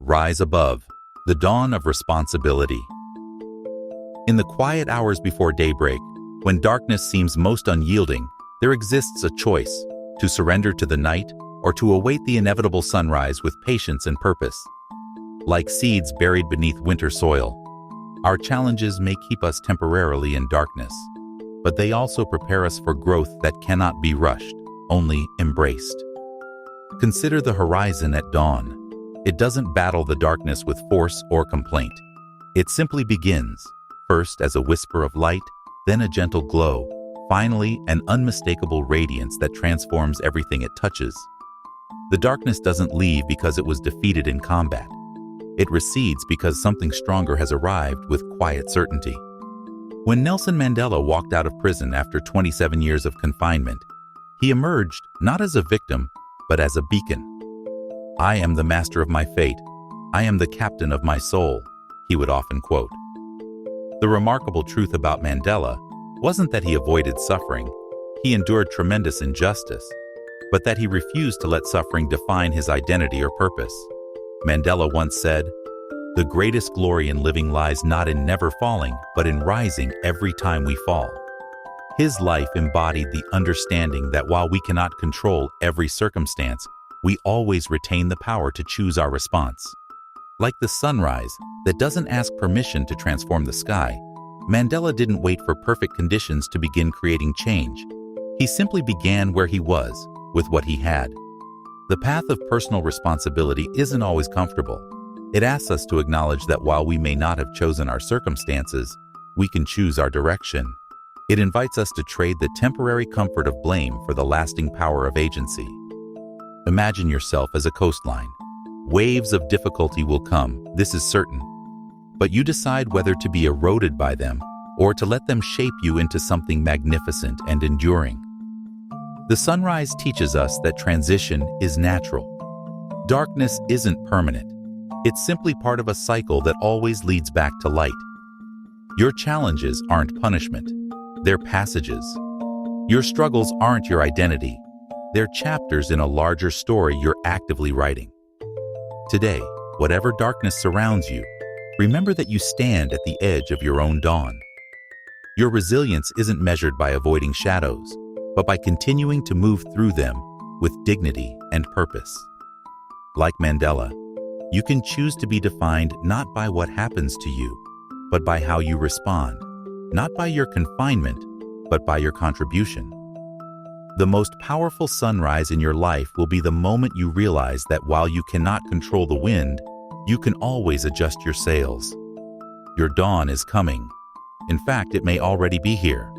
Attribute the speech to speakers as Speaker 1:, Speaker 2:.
Speaker 1: Rise above, the dawn of responsibility. In the quiet hours before daybreak, when darkness seems most unyielding, there exists a choice: to surrender to the night or to await the inevitable sunrise with patience and purpose. Like seeds buried beneath winter soil, our challenges may keep us temporarily in darkness, but they also prepare us for growth that cannot be rushed, only embraced. Consider the horizon at dawn. It doesn't battle the darkness with force or complaint. It simply begins, first as a whisper of light, then a gentle glow, finally an unmistakable radiance that transforms everything it touches. The darkness doesn't leave because it was defeated in combat. It recedes because something stronger has arrived with quiet certainty. When Nelson Mandela walked out of prison after 27 years of confinement, he emerged not as a victim, but as a beacon. "I am the master of my fate. I am the captain of my soul," he would often quote. The remarkable truth about Mandela wasn't that he avoided suffering, he endured tremendous injustice, but that he refused to let suffering define his identity or purpose. Mandela once said, "The greatest glory in living lies not in never falling, but in rising every time we fall." His life embodied the understanding that while we cannot control every circumstance, we always retain the power to choose our response. Like the sunrise that doesn't ask permission to transform the sky, Mandela didn't wait for perfect conditions to begin creating change. He simply began where he was, with what he had. The path of personal responsibility isn't always comfortable. It asks us to acknowledge that while we may not have chosen our circumstances, we can choose our direction. It invites us to trade the temporary comfort of blame for the lasting power of agency. Imagine yourself as a coastline. Waves of difficulty will come, this is certain. But you decide whether to be eroded by them or to let them shape you into something magnificent and enduring. The sunrise teaches us that transition is natural. Darkness isn't permanent. It's simply part of a cycle that always leads back to light. Your challenges aren't punishment. They're passages. Your struggles aren't your identity. They're chapters in a larger story you're actively writing. Today, whatever darkness surrounds you, remember that you stand at the edge of your own dawn. Your resilience isn't measured by avoiding shadows, but by continuing to move through them with dignity and purpose. Like Mandela, you can choose to be defined not by what happens to you, but by how you respond, not by your confinement, but by your contribution. The most powerful sunrise in your life will be the moment you realize that while you cannot control the wind, you can always adjust your sails. Your dawn is coming. In fact, it may already be here.